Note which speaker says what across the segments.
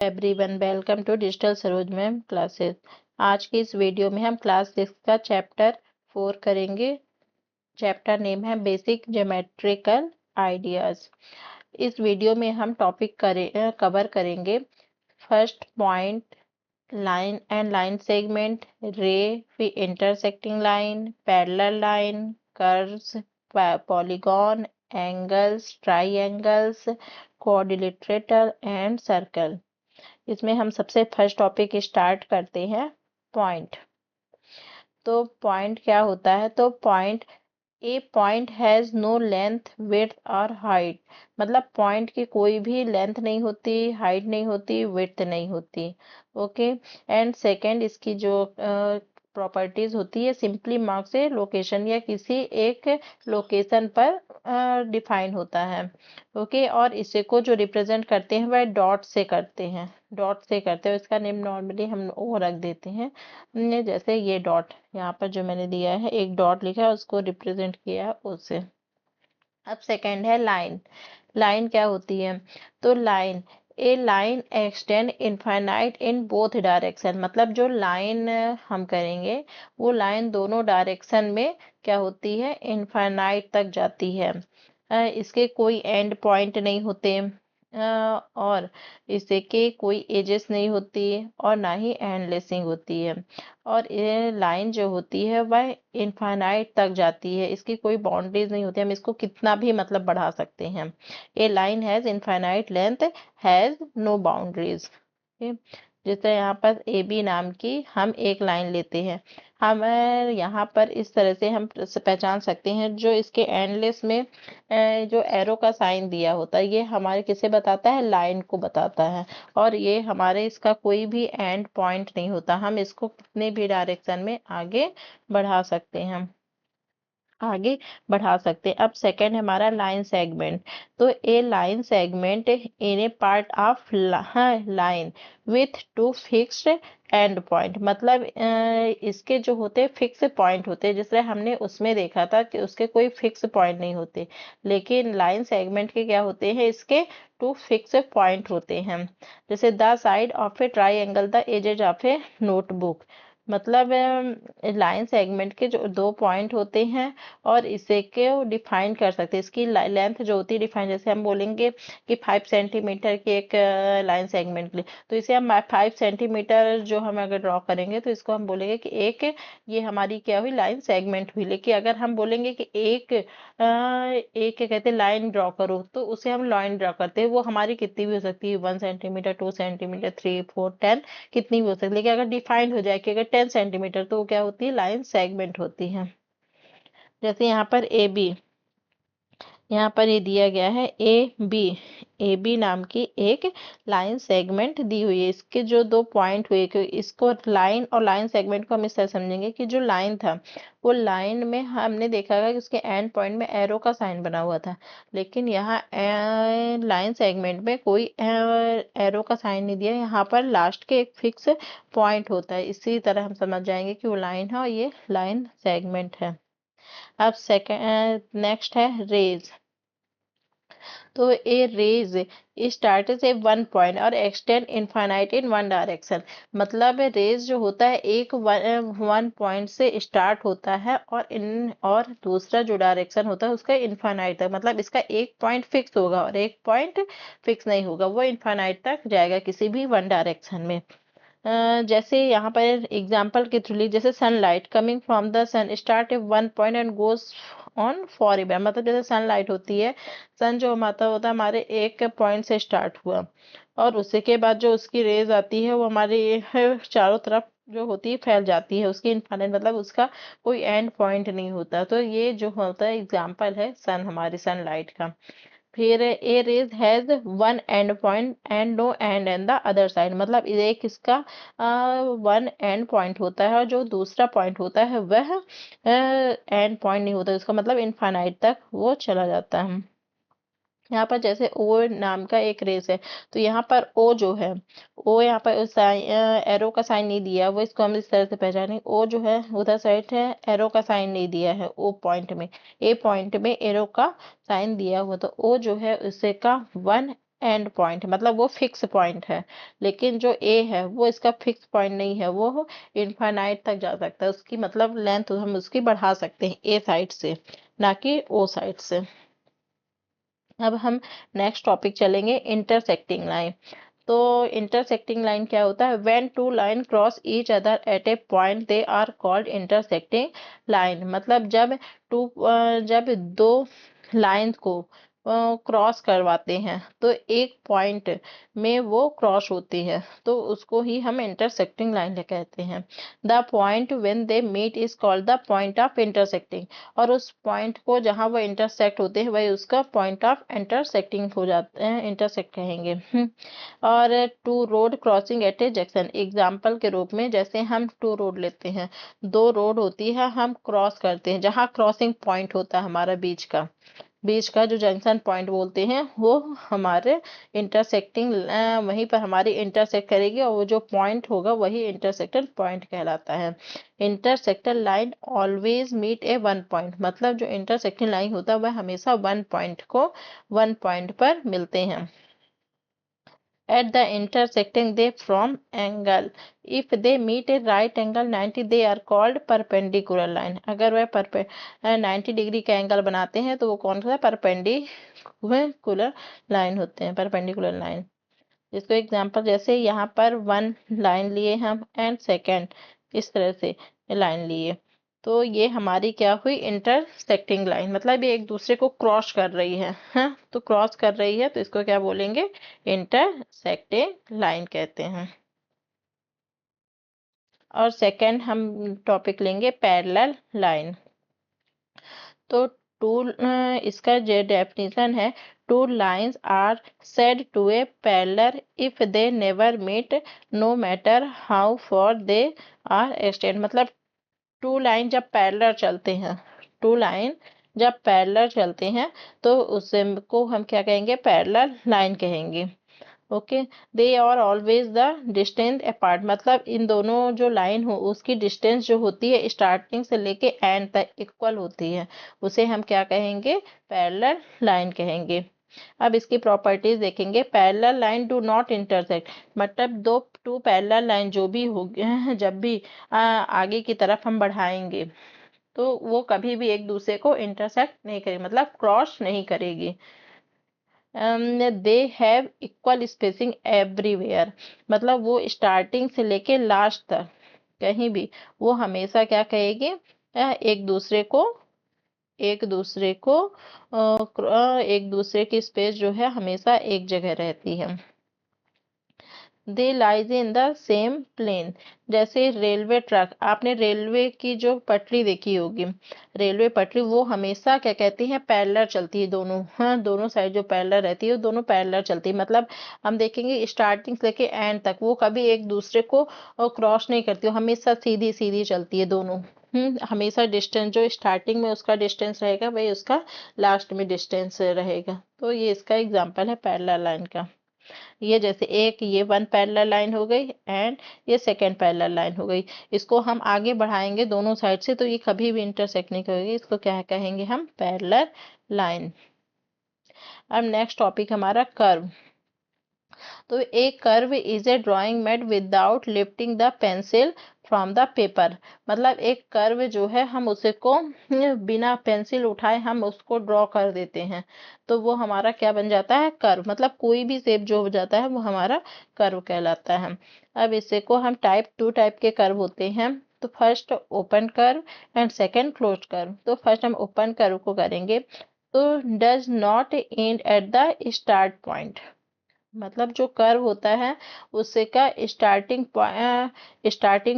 Speaker 1: Everyone welcome to digital Saroj ma'am classes. आज की इस वीडियो में हम क्लास 6 का चैप्टर 4 करेंगे। चैप्टर नेम है बेसिक ज्योमेट्रिकल आइडियाज। इस वीडियो में हम टॉपिक कवर करेंगे first point, line and line segment, ray, फिर intersecting line, parallel line, curves, polygon, angles, triangles, quadrilateral and circle. इसमें हम सबसे फर्स्ट टॉपिक स्टार्ट करते हैं पॉइंट। तो पॉइंट क्या होता है? तो point, a point has no length, width और हाइट। मतलब पॉइंट की कोई भी लेंथ नहीं होती, हाइट नहीं होती, विड्थ नहीं होती। ओके। एंड सेकंड, इसकी जो प्रॉपर्टीज होती है, सिंपली मार्क से लोकेशन या किसी एक लोकेशन पर डिफाइन होता है। ओके। और इसे को जो रिप्रेजेंट करते हैं वह डॉट से करते हैं, डॉट से करते हैं। इसका नेम नॉर्मली हम वो रख देते हैं, जैसे ये डॉट यहाँ पर जो मैंने दिया है, एक डॉट लिखा है, उसको रिप्रेजेंट किया है उससे। अब सेकंड है लाइन। लाइन क्या होती है? तो line, A line extend infinite in both direction. मतलब जो लाइन हम करेंगे वो लाइन दोनों डायरेक्शन में क्या होती है? इनफाइनाइट तक जाती है। इसके कोई एंड पॉइंट नहीं होते, और इससे के कोई एजेस नहीं होती, और ना ही एंडलेसिंग होती है। और ये लाइन जो होती है वह इनफाइनाइट तक जाती है, इसकी कोई बाउंड्रीज नहीं होती, हम इसको कितना भी मतलब बढ़ा सकते हैं। A line has infinite length, has no boundaries. जैसे यहाँ पर ए बी नाम की हम एक लाइन लेते हैं, हम यहाँ पर इस तरह से हम पहचान सकते हैं, जो इसके एंडलेस में जो एरो का साइन दिया होता है, ये हमारे किसे बताता है? लाइन को बताता है। और ये हमारे इसका कोई भी एंड पॉइंट नहीं होता, हम इसको कितने भी डायरेक्शन में आगे बढ़ा सकते हैं, आगे बढ़ा सकते हैं। अब सेकंड हमारा लाइन सेगमेंट। तो a line segment in a part of line with two fixed end point. मतलब इसके जो होते हैं फिक्स पॉइंट होते हैं, जिससे हमने उसमें देखा था कि उसके कोई फिक्स पॉइंट नहीं होते, लेकिन लाइन सेगमेंट के क्या होते हैं? इसके टू फिक्स पॉइंट होते हैं। जैसे the side of a triangle, the edges of a notebook. मतलब लाइन सेगमेंट के जो दो पॉइंट होते हैं, और इसे के डिफाइन कर सकते हैं। इसकी लेंथ जो होती है डिफाइन, जैसे हम बोलेंगे कि 5 सेंटीमीटर की एक लाइन सेगमेंट के लिए, तो इसे हम 5 सेंटीमीटर जो हम अगर ड्रॉ करेंगे तो इसको हम बोलेंगे कि एक, ये हमारी क्या हुई? लाइन सेगमेंट हुई। लेकिन अगर हम बोलेंगे कि एक क्या कहते हैं, लाइन ड्रॉ करो, तो उसे हम लाइन ड्रॉ करते हैं, वो हमारी कितनी भी हो सकती है, 1 सेंटीमीटर, 2 सेंटीमीटर, 3, 4, 10, कितनी भी हो सकती है। लेकिन अगर डिफाइंड हो जाए कि अगर 10 सेंटीमीटर, तो वो क्या होती है? लाइन सेगमेंट होती है। जैसे यहाँ पर ए बी, यहाँ पर ये दिया गया है ए बी नाम की एक लाइन सेगमेंट दी हुई है। इसके जो दो पॉइंट हुए, कि इसको लाइन और लाइन सेगमेंट को हम इस तरह समझेंगे कि जो लाइन था, वो लाइन में हमने देखा था कि उसके एंड पॉइंट में एरो का साइन बना हुआ था, लेकिन यहाँ लाइन सेगमेंट में कोई एरो का साइन नहीं दिया। यहाँ पर लास्ट के एक फिक्स पॉइंट होता है, इसी तरह हम समझ जाएंगे कि वो लाइन है और ये लाइन सेगमेंट है। अब सेकंड, नेक्स्ट है रेज। तो ए रेज स्टार्ट से वन पॉइंट और extend infinite in one direction. मतलब रेज जो होता है एक वन पॉइंट से स्टार्ट होता है, और दूसरा जो डायरेक्शन होता है उसका इनफाइनाइट तक। मतलब इसका एक पॉइंट फिक्स होगा और एक पॉइंट फिक्स नहीं होगा, वो इनफाइनाइट तक जाएगा किसी भी वन डायरेक्शन में। जैसे यहाँ पर एग्जाम्पल के थ्रू, जैसे sunlight coming from the sun start at one point and goes on forever. मतलब जैसे सनलाइट होती है, सन जो हमारा होता है हमारे एक पॉइंट से स्टार्ट हुआ, और उसी के बाद जो उसकी रेज आती है वो हमारे चारों तरफ जो होती है फैल जाती है। उसकी इनफाइनाइट मतलब उसका कोई एंड पॉइंट नहीं होता। तो ये जो होता है एग्जाम्पल है सन, हमारी सनलाइट का। फिर a rays has one end point and no end and the other side. मतलब एक इसका वन एंड पॉइंट होता है, और जो दूसरा पॉइंट होता है वह एंड पॉइंट नहीं होता, इसका मतलब इनफाइनाइट तक वो चला जाता है। यहाँ पर जैसे ओ नाम का एक रेस है, तो यहाँ पर ओ जो है, ओ यहाँ पर एरो का साइन नहीं दिया, वो इसको हम इस तरह से पहचानेंगे। ओ जो है उधर साइड है, एरो का साइन नहीं दिया है ओ पॉइंट में, ए पॉइंट में एरो का साइन दिया हुआ, तो ओ जो है उससे का वन एंड पॉइंट, मतलब वो फिक्स पॉइंट है। लेकिन जो ए है वो इसका फिक्स पॉइंट नहीं है, वो इनफाइनाइट तक जा सकता है। उसकी मतलब लेंथ हम उसकी बढ़ा सकते हैं ए साइड से, ना कि ओ साइड से। अब हम नेक्स्ट टॉपिक चलेंगे, इंटरसेक्टिंग लाइन। तो इंटरसेक्टिंग लाइन क्या होता है? When two line cross each other at a point they are called intersecting line. मतलब जब दो लाइन को क्रॉस करवाते हैं तो एक पॉइंट में वो क्रॉस होती है, तो उसको ही हम इंटरसेक्टिंग लाइन कहते हैं। The point when they meet is called the point of intersecting. और उस पॉइंट को जहां वो इंटरसेक्ट होते हैं वही उसका पॉइंट ऑफ इंटरसेक्टिंग हो जाते हैं, इंटरसेक्ट कहेंगे। और two road crossing at a junction, example के रूप में जैसे हम टू रोड लेते हैं, दो रोड होती है, हम क्रॉस करते हैं, जहाँ क्रॉसिंग पॉइंट होता है हमारा बीच का जो जंक्शन पॉइंट बोलते हैं, वो हमारे इंटरसेक्टिंग, वहीं पर हमारी इंटरसेक्ट करेगी, और वो जो पॉइंट होगा वही इंटरसेक्टर पॉइंट कहलाता है। इंटरसेक्टर लाइन ऑलवेज मीट ए वन पॉइंट, मतलब जो इंटरसेक्टिंग लाइन होता है वह हमेशा वन पॉइंट पर मिलते हैं। At the intersecting they form angle. If they meet a right angle 90, they are called perpendicular line. अगर वह 90 डिग्री का एंगल बनाते हैं तो वो कौन सा परपेंडिकुलर लाइन होते हैं, परपेंडिकुलर लाइन। इसको एग्जांपल जैसे यहाँ पर वन लाइन लिए हम एंड सेकेंड, इस तरह से लाइन लिए, तो ये हमारी क्या हुई? Intersecting line. मतलब ये एक दूसरे को क्रॉस कर रही है, हाँ, तो क्रॉस कर रही है तो इसको क्या बोलेंगे? इंटरसेक्टिंग लाइन कहते हैं। और सेकंड हम टॉपिक लेंगे पैरेलल लाइन। तो टू इसका जो डेफिनेशन है, two lines are said to a parallel if they never meet no matter how far they are extend. मतलब टू लाइन जब पैरेलल चलते हैं, टू लाइन जब पैरेलल चलते हैं तो उसे को हम क्या कहेंगे? पैरेलल लाइन कहेंगे। Okay, they are always the distance apart. मतलब इन दोनों जो लाइन हो उसकी डिस्टेंस जो होती है स्टार्टिंग से लेके एंड तक इक्वल होती है, उसे हम क्या कहेंगे? पैरेलल लाइन कहेंगे। अब इसकी प्रॉपर्टीज देखेंगे। Parallel line do not intersect, मतलब दो टू पैरेलल लाइन जो भी हो जब भी आगे की तरफ हम बढ़ाएंगे तो वो कभी भी एक दूसरे को इंटरसेक्ट नहीं करेगी, मतलब क्रॉस नहीं करेगी। They have equal spacing everywhere, मतलब वो स्टार्टिंग से लेके लास्ट तक कहीं भी वो हमेशा क्या कहेगी? एक दूसरे को एक दूसरे की स्पेस जो है हमेशा एक जगह रहती है। They lies in the same plane. जैसे रेलवे ट्रैक, आपने रेलवे की जो पटरी देखी होगी, रेलवे पटरी वो हमेशा क्या कहती है? पैरेलल चलती है, दोनों, हाँ, दोनों साइड जो पैरेलल रहती है वो दोनों पैरेलल चलती है। मतलब हम देखेंगे स्टार्टिंग से लेके एंड तक वो कभी एक दूसरे को क्रॉस नहीं करती, वो हमेशा सीधी सीधी चलती है दोनों। हमेशा डिस्टेंस जो स्टार्टिंग में उसका डिस्टेंस रहेगा वही उसका लास्ट में डिस्टेंस रहेगा। तो ये इसका एग्जाम्पल है पैरेलल लाइन का। ये जैसे एक ये वन पैरेलल लाइन हो गई एंड ये सेकेंड पैरेलल लाइन हो गई, इसको हम आगे बढ़ाएंगे दोनों साइड से तो ये कभी भी इंटरसेक्ट नहीं करेगी, इसको क्या कहेंगे हम? Parallel line. अब नेक्स्ट टॉपिक हमारा कर्व। तो एक curve is a drawing made without lifting the pencil from the paper. मतलब एक कर्व जो है हम उसे को बिना पेंसिल उठाए हम उसको ड्रॉ कर देते हैं तो वो हमारा क्या बन जाता है? कर्व। मतलब कोई भी शेप जो हो जाता है वो हमारा कर्व कहलाता है। अब इसे को हम टू टाइप के कर्व होते हैं। तो first open curve and second close curve. तो फर्स्ट हम ओपन कर्व को करेंगे। तो does not and at the start point, मतलब जो कर्व होता है उससे का स्टार्टिंग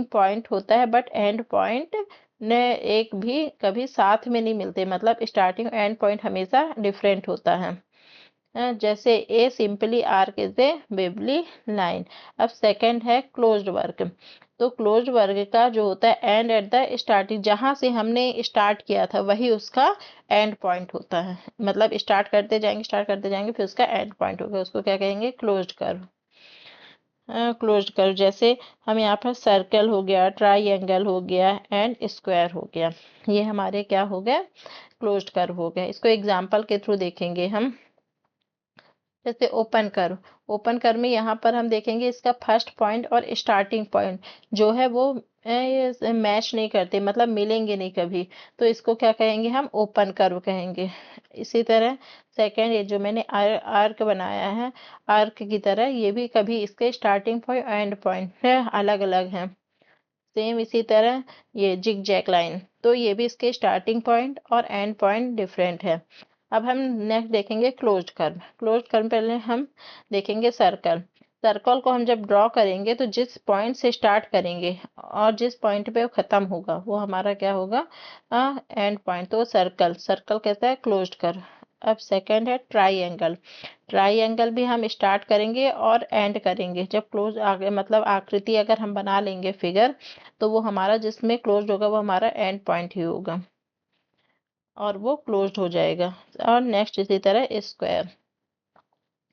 Speaker 1: पॉइंट होता है बट एंड पॉइंट ने एक भी कभी साथ में नहीं मिलते, मतलब स्टार्टिंग एंड पॉइंट हमेशा डिफरेंट होता है। जैसे ए simply arc is a वेवली line. अब सेकंड है क्लोज्ड वर्क। तो क्लोज्ड वर्क का जो होता है एंड एट द स्टार्टिंग, जहां से हमने स्टार्ट किया था वही उसका एंड पॉइंट होता है, मतलब स्टार्ट करते जाएंगे फिर उसका एंड पॉइंट होगा, उसको क्या कहेंगे? Closed curve. क्लोज्ड कर्व जैसे हम यहाँ पर सर्कल हो गया, ट्राइंगल हो गया एंड स्क्वायर हो गया, ये हमारे क्या हो गया? क्लोज्ड कर्व हो गया। इसको एग्जाम्पल के थ्रू देखेंगे हम। जैसे ओपन कर्व में यहाँ पर हम देखेंगे इसका फर्स्ट पॉइंट और स्टार्टिंग पॉइंट जो है वो मैच नहीं करते, मतलब मिलेंगे नहीं कभी, तो इसको क्या कहेंगे, हम ओपन कर्व कहेंगे। इसी तरह सेकंड, ये जो मैंने आर्क बनाया है, आर्क की तरह ये भी कभी इसके स्टार्टिंग पॉइंट एंड पॉइंट अलग अलग हैं। सेम इसी तरह ये जिग जैग लाइन, तो ये भी इसके स्टार्टिंग पॉइंट और एंड पॉइंट डिफरेंट है। अब हम नेक्स्ट देखेंगे क्लोज्ड कर्व। क्लोज्ड कर्व पहले हम देखेंगे सर्कल। सर्कल को हम जब ड्रॉ करेंगे तो जिस पॉइंट से स्टार्ट करेंगे और जिस पॉइंट पे वो खत्म होगा वो हमारा क्या होगा, एंड पॉइंट। तो सर्कल सर्कल कैसा है, क्लोज्ड कर्व। अब सेकंड है ट्राइएंगल। ट्राइएंगल भी हम स्टार्ट करेंगे और एंड करेंगे जब क्लोज आगे, मतलब आकृति अगर हम बना लेंगे फिगर, तो वो हमारा जिसमें क्लोज होगा वो हमारा एंड पॉइंट ही होगा और वो क्लोज्ड हो जाएगा। और नेक्स्ट इसी तरह स्क्वायर।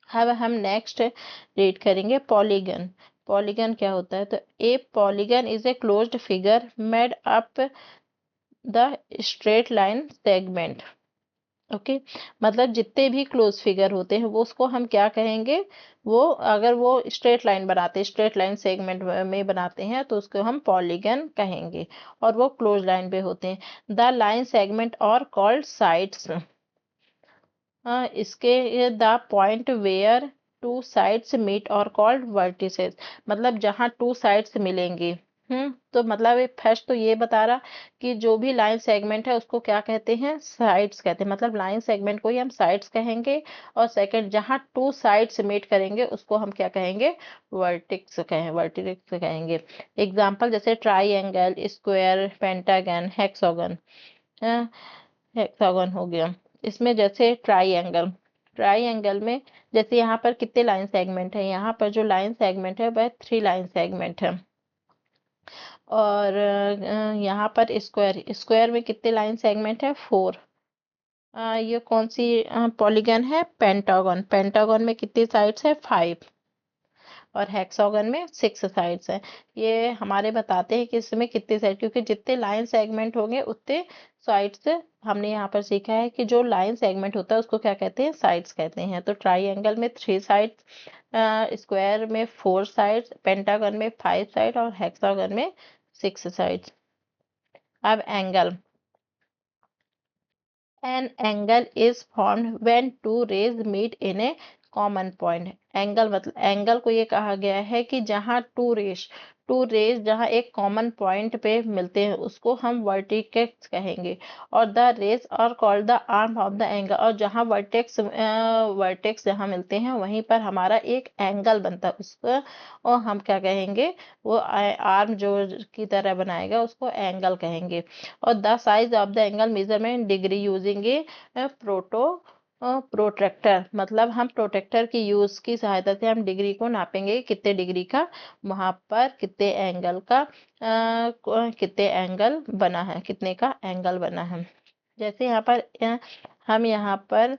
Speaker 1: अब हम नेक्स्ट रीड करेंगे पॉलीगन। पॉलीगन क्या होता है, तो ए polygon is a closed figure made up the straight line segment. Okay, मतलब जितने भी क्लोज फिगर होते हैं वो उसको हम क्या कहेंगे, वो अगर वो स्ट्रेट लाइन बनाते हैं, स्ट्रेट लाइन सेगमेंट में बनाते हैं तो उसको हम पॉलीगन कहेंगे, और वो क्लोज लाइन पे होते हैं। The line segment are called sides. इसके the point where two sides meet are called vertices, मतलब जहाँ टू साइड्स मिलेंगे। तो मतलब ये फर्स्ट तो ये बता रहा कि जो भी लाइन सेगमेंट है उसको क्या कहते हैं, साइड्स कहते हैं, मतलब लाइन सेगमेंट को ही हम साइड्स कहेंगे। और सेकंड, जहाँ टू साइड्स मीट करेंगे उसको हम क्या कहेंगे, वर्टिक्स कहेंगे। एग्जाम्पल जैसे triangle, square, pentagon, hexagon. Hexagon हो गया। इसमें जैसे ट्राइएंगल, ट्राइएंगल में जैसे यहाँ पर कितने लाइन सेगमेंट है, यहाँ पर जो लाइन सेगमेंट है वह 3 लाइन सेगमेंट है। और यहाँ पर स्क्वायर, स्क्वायर में कितने लाइन सेगमेंट है, 4। ये कौन सी पॉलीगन है, पेंटागन। पेंटागन में कितनी साइड्स है, 5। और हेक्सागन में 6 साइड्स हैं। ये हमारे बताते हैं कि इसमें कितने साइड, क्योंकि जितने लाइन सेगमेंट होंगे उतने साइड्स। हमने यहाँ पर सीखा है कि जो लाइन सेगमेंट होता है उसको क्या कहते हैं, साइड्स कहते हैं। तो ट्राइएंगल में 3 साइड्स, स्क्वायर में 4 साइड्स, पेंटागन में 5 साइड और हेक्सागन में 6 साइड्स। अब angle. An angle is formed when two rays meet in a common point। Angle मतलब, एंगल को ये कहा गया है कि जहाँ टू रेज जहाँ एक कॉमन पॉइंट पे मिलते हैं उसको हम वर्टिक्स कहेंगे। और the rays are called the arm of the angle. और जहाँ वर्टेक्स जहाँ मिलते हैं वहीं पर हमारा एक एंगल बनता है, उसको और हम क्या कहेंगे, वो आर्म जो की तरह बनाएगा उसको एंगल कहेंगे। और the size of the angle measurement degree using A protractor, मतलब हम प्रोटेक्टर की यूज की सहायता से हम डिग्री को नापेंगे, कितने डिग्री का, वहां पर कितने एंगल का, कितने एंगल बना है, कितने का एंगल बना है। जैसे यहाँ पर हम यहाँ पर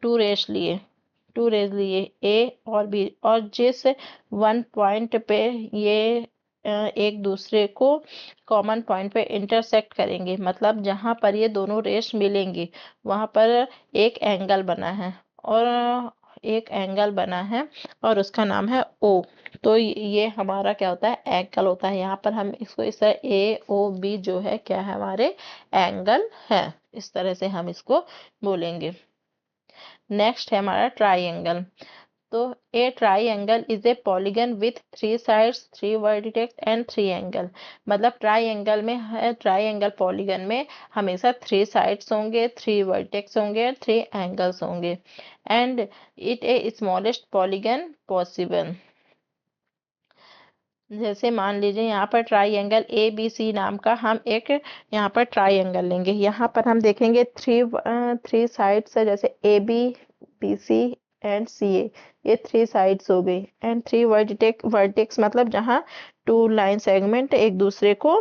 Speaker 1: टू रेस लिए ए और बी, और जिस वन पॉइंट पे ये एक दूसरे को कॉमन पॉइंट पे इंटरसेक्ट करेंगे, मतलब जहां पर ये दोनों रेस मिलेंगी वहां पर एक एंगल बना है, और एक एंगल बना है और उसका नाम है ओ। तो ये हमारा क्या होता है, एंगल होता है। यहाँ पर हम इसको इस तरह ए ओ बी जो है क्या है, हमारे एंगल है। इस तरह से हम इसको बोलेंगे। नेक्स्ट है हमारा ट्राइएंगल। तो a triangle is a polygon with 3 sides, 3 vertices and 3 angle. मतलब ट्राइएंगल में है, ट्राइएंगल पॉलीगन में हमेशा 3 साइड्स होंगे, 3 वर्टेक्स होंगे और 3 एंगल्स होंगे। And it A smallest polygon possible. जैसे मान लीजिए यहाँ पर ट्राइएंगल ए बी सी नाम का हम एक यहाँ पर ट्राइएंगल लेंगे। यहाँ पर हम देखेंगे 3 साइड्स है, जैसे A B, B C and C A, ये 3 साइड्स हो गई। एंड 3 वर्टेक्स मतलब जहाँ 2 लाइन सेगमेंट एक दूसरे को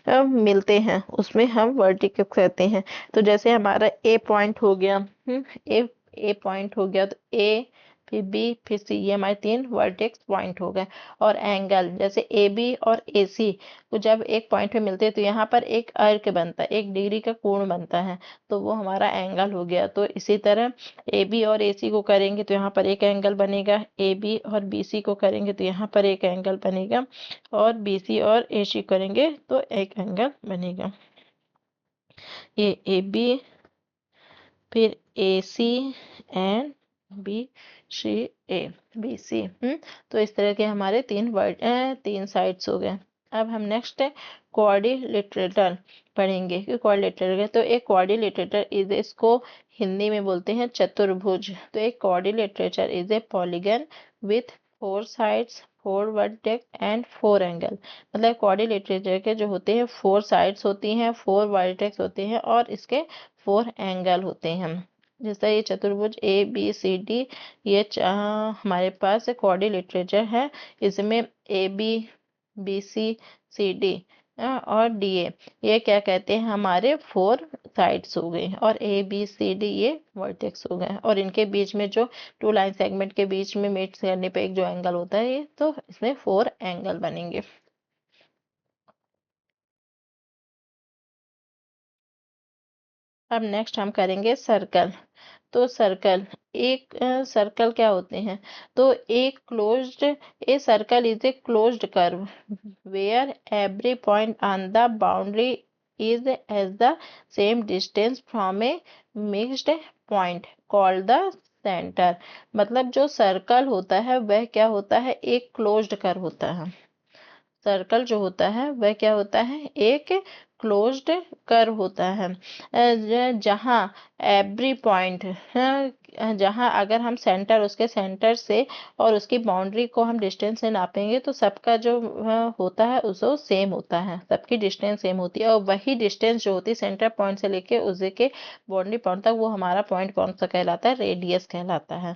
Speaker 1: मिलते हैं उसमें हम वर्टिक्स कहते हैं। तो जैसे हमारा ए पॉइंट हो गया, ए पॉइंट हो गया, तो ए फिर बी, फिर सी, ये हमारे 3 वर्टेक्स पॉइंट हो गए। और एंगल जैसे ए बी और ए सी को जब एक पॉइंट पे मिलते हैं तो यहाँ पर एक अर्क बनता है, 1 डिग्री का कोण बनता है, तो वो हमारा एंगल हो गया। तो इसी तरह ए बी और ए सी को करेंगे तो यहाँ पर एक एंगल बनेगा, ए बी और बी सी को करेंगे तो यहाँ पर एक एंगल बनेगा, और बी सी और ए सी करेंगे तो एक एंगल बनेगा। ये ए बी, फिर A C and B C, A B C. तो इस तरह के हमारे 3 साइड्स हो गए। अब हम नेक्स्ट क्वाड्रिलेटरल पढ़ेंगे कि क्वाड्रिलेटरल, तो एक क्वाड्रिलेटरल इज, इसको हिंदी में बोलते हैं चतुर्भुज। तो एक quadrilateral is a polygon with 4 sides, 4 vertex and 4 angle. मतलब क्वाड्रिलेटरल के जो होते हैं 4 साइड्स होती हैं, 4 वर्टेक्स होते हैं और इसके 4 एंगल होते हैं। जैसे ये चतुर्भुज ए बी सी डी, ये हमारे पास क्वाड्रिलेटरल है। इसमें A B, B C, C D और डी ए, ये क्या कहते हैं, हमारे 4 साइड्स हो गए, और ए बी सी डी ये वर्टेक्स हो गए, और इनके बीच में जो 2 लाइन सेगमेंट के बीच में मीट करने पे एक जो एंगल होता है ये, तो इसमें 4 एंगल बनेंगे। अब नेक्स्ट हम करेंगे सर्कल। तो सर्कल, एक सर्कल क्या होते हैं, तो एक closed, a circle is a closed curve where every point on the boundary is as the same distance from a mixed point called the centre. मतलब जो सर्कल होता है वह क्या होता है, एक क्लोज्ड कर्व होता है। सर्कल जो होता है वह क्या होता है, एक क्लोज्ड कर्व होता है, जहाँ एवरी पॉइंट, जहाँ अगर हम सेंटर, उसके सेंटर से और उसकी बाउंड्री को हम डिस्टेंस से नापेंगे तो सबका जो होता है उसको सेम होता है, सबकी डिस्टेंस सेम होती है। और वही डिस्टेंस जो होती है सेंटर पॉइंट से लेके उसके बाउंड्री पॉइंट तक, वो हमारा पॉइंट कौन सा कहलाता है, रेडियस कहलाता है।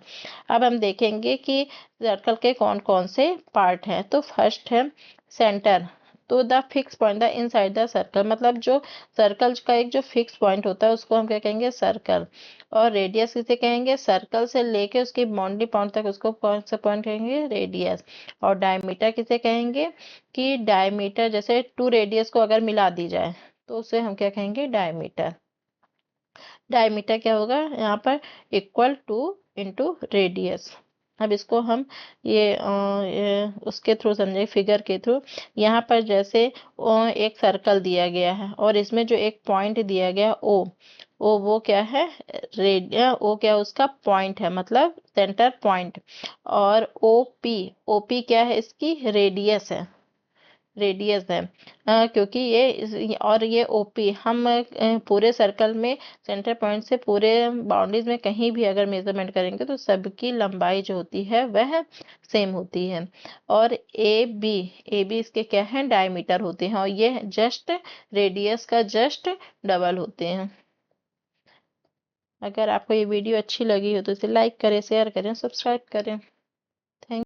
Speaker 1: अब हम देखेंगे कि सर्कल के कौन कौन से पार्ट हैं। तो फर्स्ट है सेंटर। तो the fix point the inside the circle, मतलब जो सर्कल का एक जो फिक्स पॉइंट होता है उसको हम क्या कहेंगे, सर्कल। और रेडियस किसे कहेंगे, सर्कल से लेके उसकी बाउंड्री पॉइंट तक उसको कौन सा पॉइंट कहेंगे, रेडियस। और डायमीटर किसे कहेंगे, कि डायमीटर जैसे 2 रेडियस को अगर मिला दी जाए तो उसे हम क्या कहेंगे, डायमीटर। डायमीटर क्या होगा यहाँ पर, इक्वल टू इंटू रेडियस। अब इसको हम ये उसके थ्रू समझे, फिगर के थ्रू। यहाँ पर जैसे एक सर्कल दिया गया है और इसमें जो एक पॉइंट दिया गया ओ वो क्या है, ओ क्या उसका पॉइंट है, मतलब सेंटर पॉइंट। और ओपी क्या है, इसकी रेडियस है, रेडियस है। क्योंकि और ये ओपी हम पूरे सर्कल में सेंटर पॉइंट से पूरे बाउंड्रीज में कहीं भी अगर मेजरमेंट करेंगे तो सबकी लंबाई जो होती है वह सेम होती है। और ए बी इसके क्या है, डायमीटर होते हैं, और ये जस्ट रेडियस का जस्ट डबल होते हैं। अगर आपको ये वीडियो अच्छी लगी हो तो इसे लाइक करें, शेयर करें, सब्सक्राइब करें।